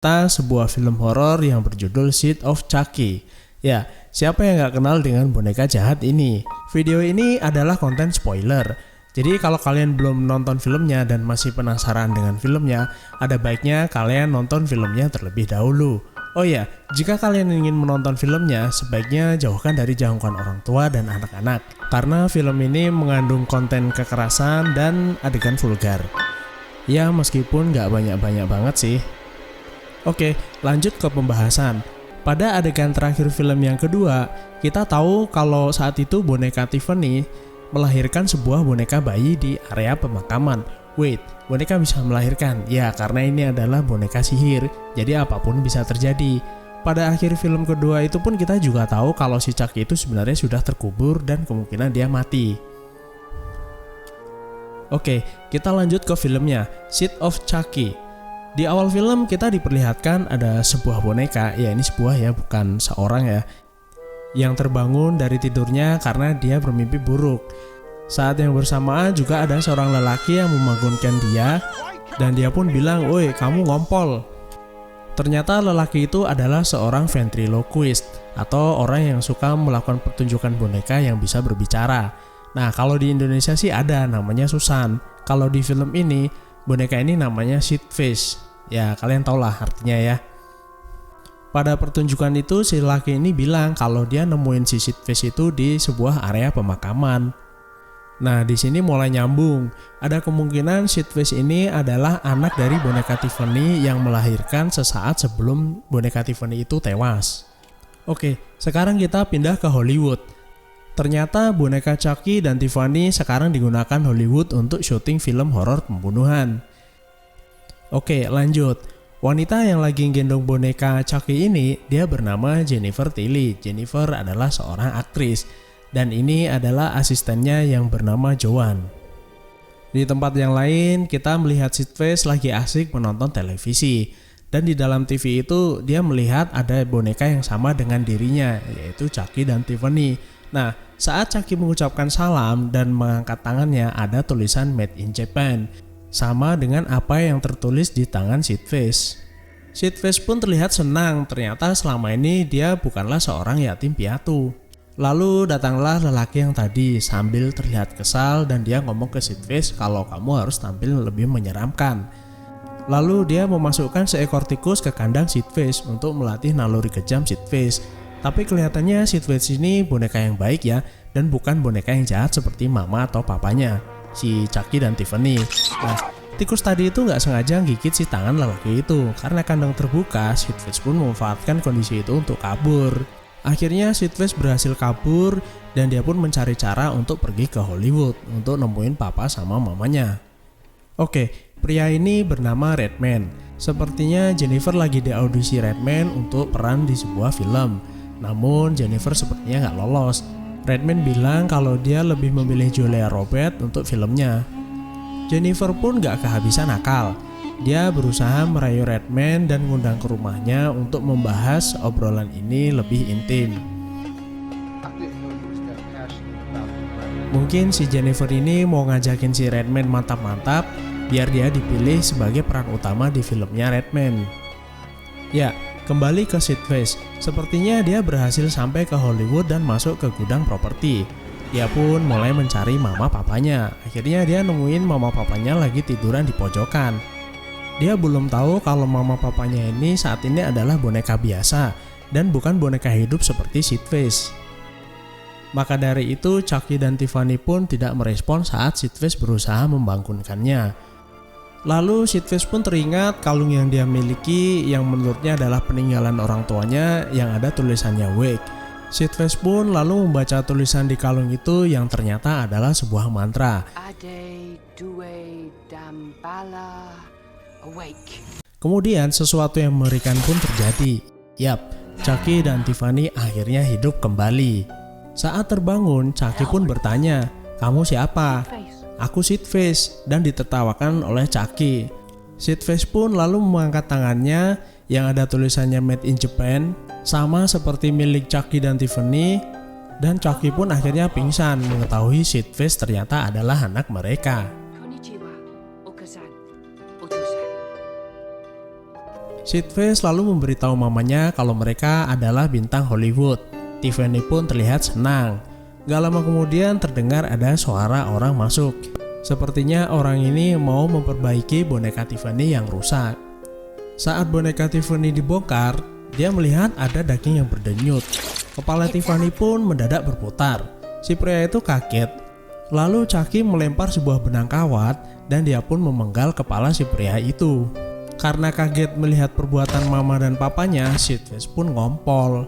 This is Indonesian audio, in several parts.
tentang sebuah film horor yang berjudul Seed of Chucky. Ya, siapa yang gak kenal dengan boneka jahat ini? Video ini adalah konten spoiler. Jadi kalau kalian belum nonton filmnya dan masih penasaran dengan filmnya, ada baiknya kalian nonton filmnya terlebih dahulu. Oh ya, jika kalian ingin menonton filmnya, sebaiknya jauhkan dari jangkauan orang tua dan anak-anak. Karena film ini mengandung konten kekerasan dan adegan vulgar. Ya, meskipun gak banyak-banyak banget sih. Oke, lanjut ke pembahasan. Pada adegan terakhir film yang kedua, kita tahu kalau saat itu boneka Tiffany melahirkan sebuah boneka bayi di area pemakaman. Wait, boneka bisa melahirkan? Ya, karena ini adalah boneka sihir, jadi apapun bisa terjadi. Pada akhir film kedua itu pun kita juga tahu kalau si Chucky itu sebenarnya sudah terkubur dan kemungkinan dia mati. Oke, kita lanjut ke filmnya, Seed of Chucky. Di awal film kita diperlihatkan ada sebuah boneka, ya ini sebuah ya, bukan seorang ya, yang terbangun dari tidurnya karena dia bermimpi buruk. Saat yang bersamaan juga ada seorang lelaki yang membangunkan dia, dan dia pun bilang, "Woi, kamu ngompol." Ternyata lelaki itu adalah seorang ventriloquist atau orang yang suka melakukan pertunjukan boneka yang bisa berbicara. Nah, kalau di Indonesia sih ada namanya Susan. Kalau di film ini boneka ini namanya Seed Face. Ya, kalian tau lah artinya ya. Pada pertunjukan itu si laki ini bilang kalau dia nemuin si Seed Face itu di sebuah area pemakaman. Nah, di sini mulai nyambung. Ada kemungkinan Seed Face ini adalah anak dari boneka Tiffany yang melahirkan sesaat sebelum boneka Tiffany itu tewas. Oke, sekarang kita pindah ke Hollywood. Ternyata boneka Chucky dan Tiffany sekarang digunakan Hollywood untuk syuting film horor pembunuhan. Oke, lanjut. Wanita yang lagi gendong boneka Chucky ini, dia bernama Jennifer Tilly. Jennifer adalah seorang aktris, dan ini adalah asistennya yang bernama Joan. Di tempat yang lain, kita melihat Seed Face lagi asik menonton televisi. Dan di dalam TV itu, dia melihat ada boneka yang sama dengan dirinya, yaitu Chucky dan Tiffany. Nah, saat Chucky mengucapkan salam dan mengangkat tangannya, ada tulisan Made in Japan, sama dengan apa yang tertulis di tangan Seed Face. Seed Face pun terlihat senang, ternyata selama ini dia bukanlah seorang yatim piatu. Lalu datanglah lelaki yang tadi sambil terlihat kesal dan dia ngomong ke Seed Face kalau kamu harus tampil lebih menyeramkan. Lalu dia memasukkan seekor tikus ke kandang Seed Face untuk melatih naluri kejam Seed Face. Tapi kelihatannya Seed Face ini boneka yang baik ya, dan bukan boneka yang jahat seperti mama atau papanya, si Chucky dan Tiffany. Nah, tikus tadi itu gak sengaja gigit si tangan lelaki itu. Karena kandang terbuka, Seed Face pun memanfaatkan kondisi itu untuk kabur. Akhirnya Seed Face berhasil kabur dan dia pun mencari cara untuk pergi ke Hollywood untuk nemuin papa sama mamanya. Oke, pria ini bernama Redman. Sepertinya Jennifer lagi di audisi Redman untuk peran di sebuah film. Namun Jennifer sepertinya gak lolos. Redman bilang kalau dia lebih memilih Julia Roberts untuk filmnya. Jennifer pun gak kehabisan akal. Dia berusaha merayu Redman dan ngundang ke rumahnya untuk membahas obrolan ini lebih intim. Mungkin si Jennifer ini mau ngajakin si Redman mantap-mantap biar dia dipilih sebagai peran utama di filmnya Redman. Ya, kembali ke Seed Face. Sepertinya dia berhasil sampai ke Hollywood dan masuk ke gudang properti. Dia pun mulai mencari mama papanya. Akhirnya dia nemuin mama papanya lagi tiduran di pojokan. Dia belum tahu kalau mama papanya ini saat ini adalah boneka biasa dan bukan boneka hidup seperti Seed Face. Maka dari itu Chucky dan Tiffany pun tidak merespon saat Seed Face berusaha membangunkannya. Lalu Seed Face pun teringat kalung yang dia miliki yang menurutnya adalah peninggalan orang tuanya yang ada tulisannya Wake. Seed Face pun lalu membaca tulisan di kalung itu yang ternyata adalah sebuah mantra. Ade Due Dambala Awake. Kemudian sesuatu yang mengerikan pun terjadi. Yap, Chucky dan Tiffany akhirnya hidup kembali. Saat terbangun, Chucky pun bertanya, "Kamu siapa?" "Aku Seed Face," dan ditertawakan oleh Chucky. Seed Face pun lalu mengangkat tangannya yang ada tulisannya Made in Japan, sama seperti milik Chucky dan Tiffany, dan Chucky pun akhirnya pingsan mengetahui Seed Face ternyata adalah anak mereka. Sid Vicious lalu memberitahu mamanya kalau mereka adalah bintang Hollywood. Tiffany pun terlihat senang. Gak lama kemudian terdengar ada suara orang masuk. Sepertinya orang ini mau memperbaiki boneka Tiffany yang rusak. Saat boneka Tiffany dibongkar, dia melihat ada daging yang berdenyut. Kepala Tiffany pun mendadak berputar. Si pria itu kaget. Lalu Chucky melempar sebuah benang kawat dan dia pun memenggal kepala si pria itu. Karena kaget melihat perbuatan mama dan papanya, Sid Vicious pun ngompol.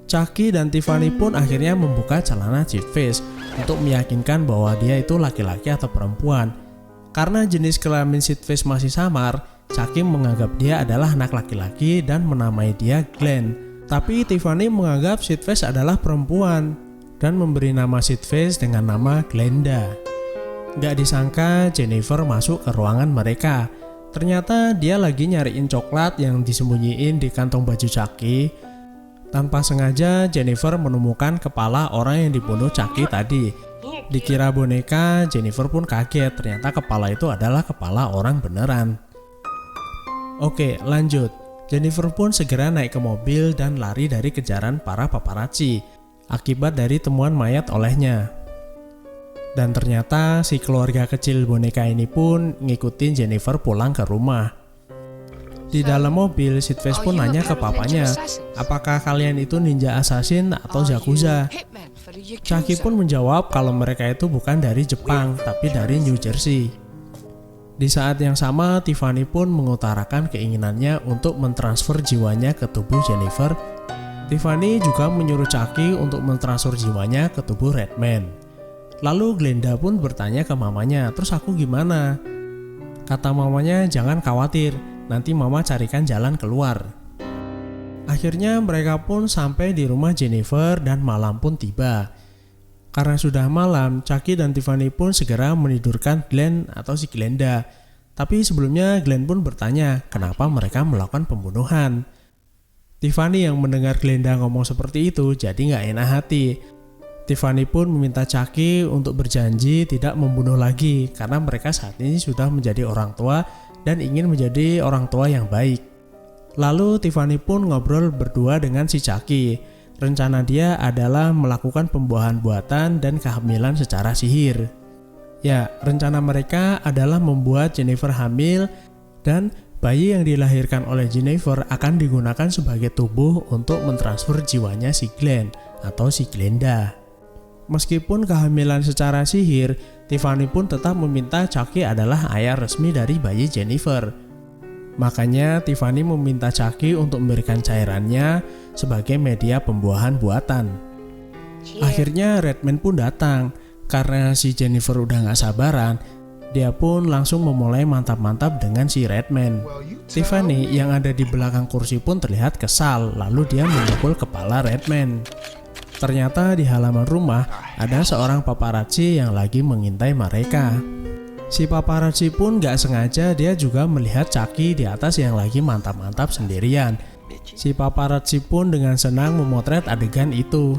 Chucky dan Tiffany pun akhirnya membuka celana Sid Vicious untuk meyakinkan bahwa dia itu laki-laki atau perempuan. Karena jenis kelamin Sid Vicious masih samar, Chucky menganggap dia adalah anak laki-laki dan menamai dia Glenn. Tapi Tiffany menganggap Sid Vicious adalah perempuan dan memberi nama Sid Vicious dengan nama Glenda. Gak disangka Jennifer masuk ke ruangan mereka. Ternyata dia lagi nyariin coklat yang disembunyiin di kantong baju Chucky. Tanpa sengaja Jennifer menemukan kepala orang yang dibunuh Chucky tadi. Dikira boneka, Jennifer pun kaget. Ternyata kepala itu adalah kepala orang beneran. Oke, lanjut. Jennifer pun segera naik ke mobil dan lari dari kejaran para paparazzi akibat dari temuan mayat olehnya. Dan ternyata si keluarga kecil boneka ini pun ngikutin Jennifer pulang ke rumah. Di dalam mobil, Sid Vicious pun nanya ke papanya, apakah kalian itu ninja assassin atau yakuza? Chucky pun menjawab kalau mereka itu bukan dari Jepang, tapi dari New Jersey. Di saat yang sama, Tiffany pun mengutarakan keinginannya untuk mentransfer jiwanya ke tubuh Jennifer. Tiffany juga menyuruh Chucky untuk mentransfer jiwanya ke tubuh Redman. Lalu Glenda pun bertanya ke mamanya, terus aku gimana? Kata mamanya, jangan khawatir, nanti mama carikan jalan keluar. Akhirnya mereka pun sampai di rumah Jennifer dan malam pun tiba. Karena sudah malam, Chucky dan Tiffany pun segera menidurkan Glenn atau si Glenda. Tapi sebelumnya Glenn pun bertanya, kenapa mereka melakukan pembunuhan. Tiffany yang mendengar Glenda ngomong seperti itu jadi gak enak hati. Tiffany pun meminta Chucky untuk berjanji tidak membunuh lagi karena mereka saat ini sudah menjadi orang tua dan ingin menjadi orang tua yang baik. Lalu Tiffany pun ngobrol berdua dengan si Chucky. Rencana dia adalah melakukan pembuahan buatan dan kehamilan secara sihir. Ya, rencana mereka adalah membuat Jennifer hamil dan bayi yang dilahirkan oleh Jennifer akan digunakan sebagai tubuh untuk mentransfer jiwanya si Glenn atau si Glenda. Meskipun kehamilan secara sihir, Tiffany pun tetap meminta Chucky adalah ayah resmi dari bayi Jennifer. Makanya Tiffany meminta Chucky untuk memberikan cairannya sebagai media pembuahan buatan. Akhirnya Redman pun datang. Karena si Jennifer udah gak sabaran, dia pun langsung memulai mantap-mantap dengan si Redman. Tiffany yang ada di belakang kursi pun terlihat kesal, lalu dia memukul kepala Redman. Ternyata di halaman rumah ada seorang paparazzi yang lagi mengintai mereka. Si paparazzi pun gak sengaja dia juga melihat Chucky di atas yang lagi mantap-mantap sendirian. Si paparazzi pun dengan senang memotret adegan itu.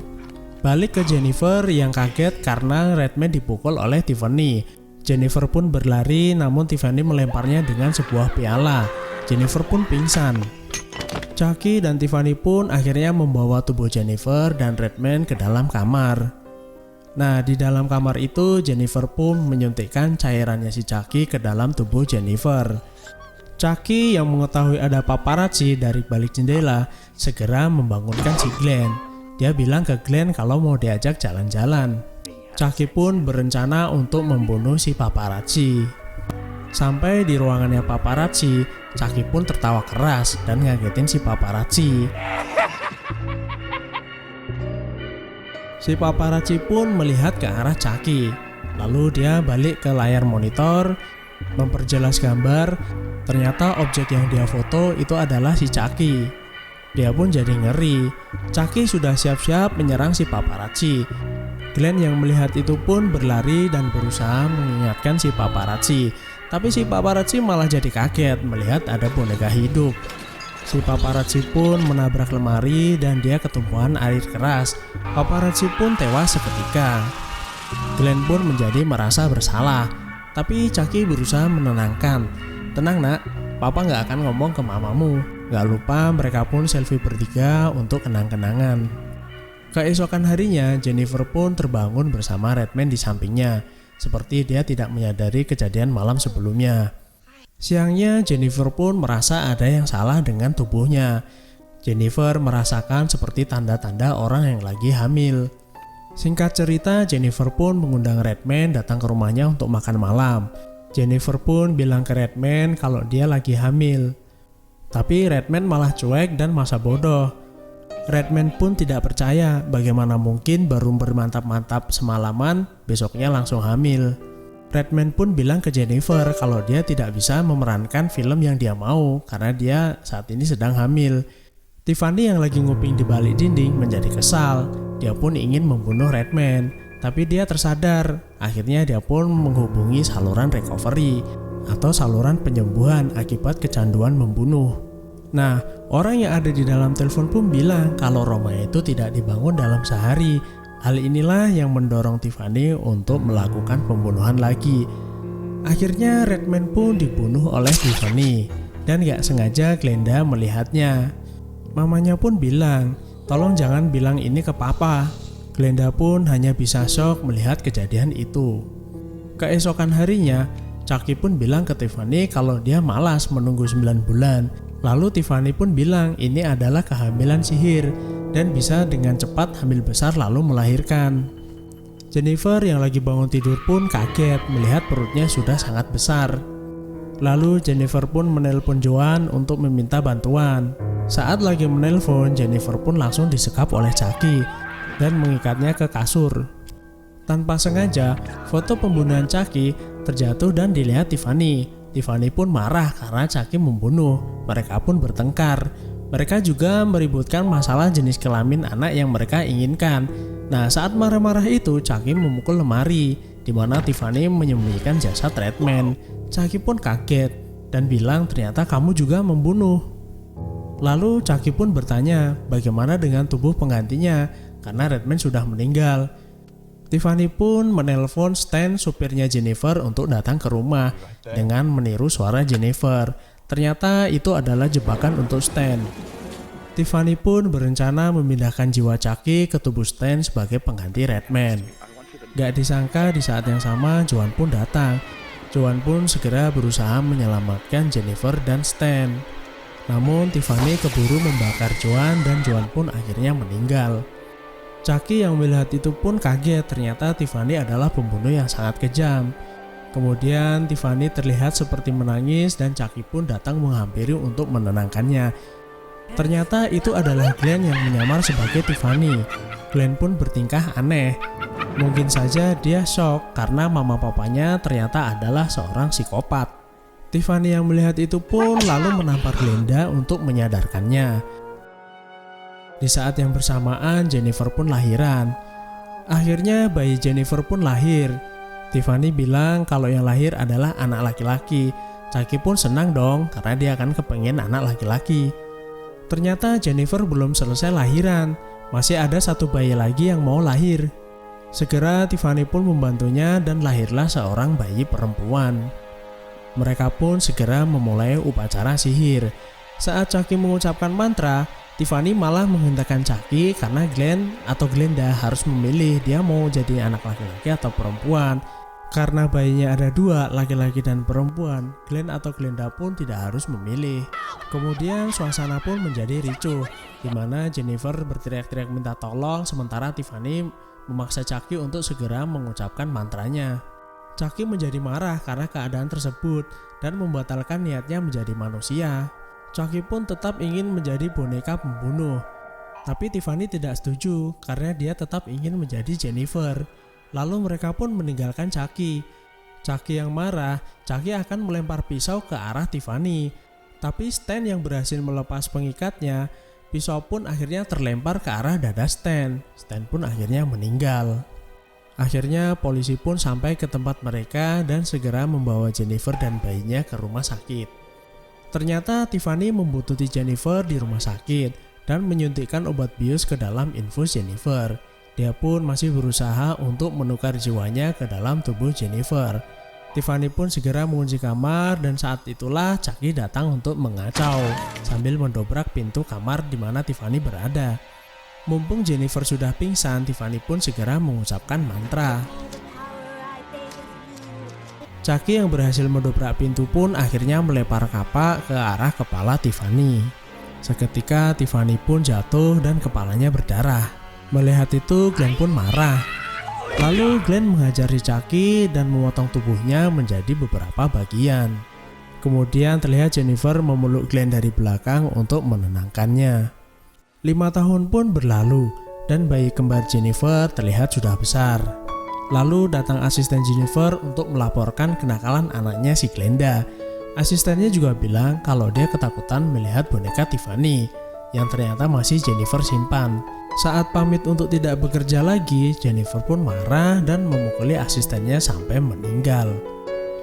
Balik ke Jennifer yang kaget karena Redman dipukul oleh Tiffany. Jennifer pun berlari namun Tiffany melemparnya dengan sebuah piala. Jennifer pun pingsan. Chucky dan Tiffany pun akhirnya membawa tubuh Jennifer dan Redman ke dalam kamar. Nah, di dalam kamar itu Jennifer pun menyuntikkan cairannya si Chucky ke dalam tubuh Jennifer. Chucky yang mengetahui ada paparazzi dari balik jendela segera membangunkan si Glenn. Dia bilang ke Glenn kalau mau diajak jalan-jalan. Chucky pun berencana untuk membunuh si paparazzi. Sampai di ruangannya paparazzi, Chucky pun tertawa keras dan ngagetin si paparazzi. Si paparazzi pun melihat ke arah Chucky. Lalu dia balik ke layar monitor, memperjelas gambar. Ternyata objek yang dia foto itu adalah si Chucky. Dia pun jadi ngeri. Chucky sudah siap-siap menyerang si paparazzi. Glenn yang melihat itu pun berlari dan berusaha mengingatkan si paparazzi. Tapi si paparazzi malah jadi kaget melihat ada boneka hidup. Si paparazzi pun menabrak lemari dan dia ketumpuan air keras. Paparazzi pun tewas seketika. Glenn pun menjadi merasa bersalah. Tapi Chucky berusaha menenangkan. Tenang nak, papa gak akan ngomong ke mamamu. Gak lupa mereka pun selfie bertiga untuk kenang-kenangan. Keesokan harinya, Jennifer pun terbangun bersama Redman di sampingnya, seperti dia tidak menyadari kejadian malam sebelumnya. Siangnya, Jennifer pun merasa ada yang salah dengan tubuhnya. Jennifer merasakan seperti tanda-tanda orang yang lagi hamil. Singkat cerita, Jennifer pun mengundang Redman datang ke rumahnya untuk makan malam. Jennifer pun bilang ke Redman kalau dia lagi hamil. Tapi Redman malah cuek dan masa bodoh. Redman pun tidak percaya, bagaimana mungkin baru bermantap-mantap semalaman, besoknya langsung hamil. Redman pun bilang ke Jennifer kalau dia tidak bisa memerankan film yang dia mau karena dia saat ini sedang hamil. Tiffany yang lagi nguping di balik dinding menjadi kesal. Dia pun ingin membunuh Redman, tapi dia tersadar. Akhirnya dia pun menghubungi saluran recovery atau saluran penyembuhan akibat kecanduan membunuh. Nah, orang yang ada di dalam telepon pun bilang kalau Roma itu tidak dibangun dalam sehari. Hal inilah yang mendorong Tiffany untuk melakukan pembunuhan lagi. Akhirnya Redman pun dibunuh oleh Tiffany dan gak sengaja Glenda melihatnya. Mamanya pun bilang, tolong jangan bilang ini ke papa. Glenda pun hanya bisa shock melihat kejadian itu. Keesokan harinya, Chucky pun bilang ke Tiffany kalau dia malas menunggu 9 bulan. Lalu Tiffany pun bilang ini adalah kehamilan sihir dan bisa dengan cepat hamil besar lalu melahirkan. Jennifer yang lagi bangun tidur pun kaget melihat perutnya sudah sangat besar. Lalu Jennifer pun menelpon Joan untuk meminta bantuan. Saat lagi menelpon, Jennifer pun langsung disekap oleh Chucky dan mengikatnya ke kasur. Tanpa sengaja, foto pembunuhan Chucky terjatuh dan dilihat Tiffany. Tiffany pun marah karena Chucky membunuh. Mereka pun bertengkar. Mereka juga meributkan masalah jenis kelamin anak yang mereka inginkan. Nah, saat marah-marah itu, Chucky memukul lemari, di mana Tiffany menyembunyikan jasad Redman. Chucky pun kaget dan bilang ternyata kamu juga membunuh. Lalu Chucky pun bertanya bagaimana dengan tubuh penggantinya karena Redman sudah meninggal. Tiffany pun menelpon Stan, supirnya Jennifer, untuk datang ke rumah dengan meniru suara Jennifer. Ternyata itu adalah jebakan untuk Stan. Tiffany pun berencana memindahkan jiwa Chucky ke tubuh Stan sebagai pengganti Redman. Gak disangka di saat yang sama Joan pun datang. Joan pun segera berusaha menyelamatkan Jennifer dan Stan. Namun Tiffany keburu membakar Joan dan Joan pun akhirnya meninggal. Chucky yang melihat itu pun kaget, ternyata Tiffany adalah pembunuh yang sangat kejam. Kemudian Tiffany terlihat seperti menangis dan Chucky pun datang menghampiri untuk menenangkannya. Ternyata itu adalah Glenn yang menyamar sebagai Tiffany. Glenn pun bertingkah aneh. Mungkin saja dia shock karena mama papanya ternyata adalah seorang psikopat. Tiffany yang melihat itu pun lalu menampar Glenda untuk menyadarkannya. Di saat yang bersamaan Jennifer pun lahiran. Akhirnya bayi Jennifer pun lahir. Tiffany bilang kalau yang lahir adalah anak laki-laki. Chucky pun senang dong karena dia akan kepengen anak laki-laki. Ternyata Jennifer belum selesai lahiran. Masih ada satu bayi lagi yang mau lahir. Segera Tiffany pun membantunya dan lahirlah seorang bayi perempuan. Mereka pun segera memulai upacara sihir. Saat Chucky mengucapkan mantra, Tiffany malah menghentakkan Chucky karena Glenn atau Glenda harus memilih dia mau jadi anak laki-laki atau perempuan. Karena bayinya ada dua, laki-laki dan perempuan, Glenn atau Glenda pun tidak harus memilih. Kemudian suasana pun menjadi ricuh, di mana Jennifer berteriak-teriak minta tolong sementara Tiffany memaksa Chucky untuk segera mengucapkan mantranya. Chucky menjadi marah karena keadaan tersebut dan membatalkan niatnya menjadi manusia. Chucky pun tetap ingin menjadi boneka pembunuh. Tapi Tiffany tidak setuju karena dia tetap ingin menjadi Jennifer. Lalu mereka pun meninggalkan Chucky. Chucky yang marah, Chucky akan melempar pisau ke arah Tiffany. Tapi Stan yang berhasil melepas pengikatnya, pisau pun akhirnya terlempar ke arah dada Stan. Stan pun akhirnya meninggal. Akhirnya polisi pun sampai ke tempat mereka dan segera membawa Jennifer dan bayinya ke rumah sakit. Ternyata Tiffany membuntuti Jennifer di rumah sakit dan menyuntikkan obat bius ke dalam infus Jennifer. Dia pun masih berusaha untuk menukar jiwanya ke dalam tubuh Jennifer. Tiffany pun segera mengunci kamar dan saat itulah Chucky datang untuk mengacau sambil mendobrak pintu kamar di mana Tiffany berada. Mumpung Jennifer sudah pingsan, Tiffany pun segera mengucapkan mantra. Chucky yang berhasil mendobrak pintu pun akhirnya melempar kapak ke arah kepala Tiffany. Seketika Tiffany pun jatuh dan kepalanya berdarah. Melihat itu Glenn pun marah. Lalu Glenn menghajar si Chucky dan memotong tubuhnya menjadi beberapa bagian. Kemudian terlihat Jennifer memeluk Glenn dari belakang untuk menenangkannya. 5 tahun pun berlalu dan bayi kembar Jennifer terlihat sudah besar. Lalu datang asisten Jennifer untuk melaporkan kenakalan anaknya si Glenda. Asistennya juga bilang kalau dia ketakutan melihat boneka Tiffany yang ternyata masih Jennifer simpan. Saat pamit untuk tidak bekerja lagi, Jennifer pun marah dan memukuli asistennya sampai meninggal.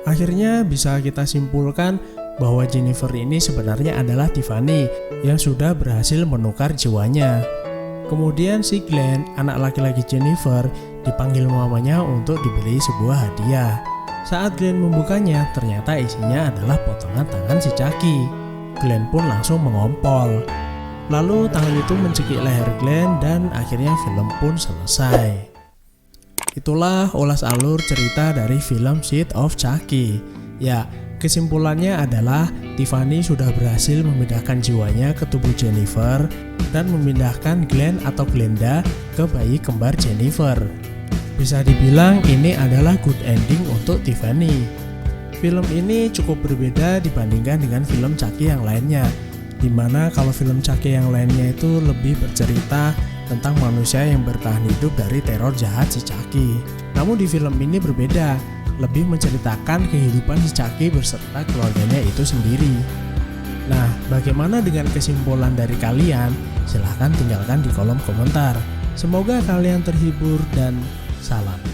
Akhirnya bisa kita simpulkan bahwa Jennifer ini sebenarnya adalah Tiffany yang sudah berhasil menukar jiwanya. Kemudian si Glenn, anak laki-laki Jennifer, dipanggil mamanya untuk dibeli sebuah hadiah. Saat Glenn membukanya, ternyata isinya adalah potongan tangan si Chucky. Glenn pun langsung mengompol. Lalu tangan itu mencekik leher Glenn dan akhirnya film pun selesai. Itulah ulas alur cerita dari film Seed of Chucky. Ya, kesimpulannya adalah Tiffany sudah berhasil memindahkan jiwanya ke tubuh Jennifer dan memindahkan Glenn atau Glenda ke bayi kembar Jennifer. Bisa dibilang ini adalah good ending untuk Tiffany. Film ini cukup berbeda dibandingkan dengan film Chucky yang lainnya, dimana kalau film Chucky yang lainnya itu lebih bercerita tentang manusia yang bertahan hidup dari teror jahat si Chucky. Namun di film ini berbeda, lebih menceritakan kehidupan si Chucky beserta keluarganya itu sendiri. Nah, bagaimana dengan kesimpulan dari kalian? Silahkan tinggalkan di kolom komentar. Semoga kalian terhibur dan salam.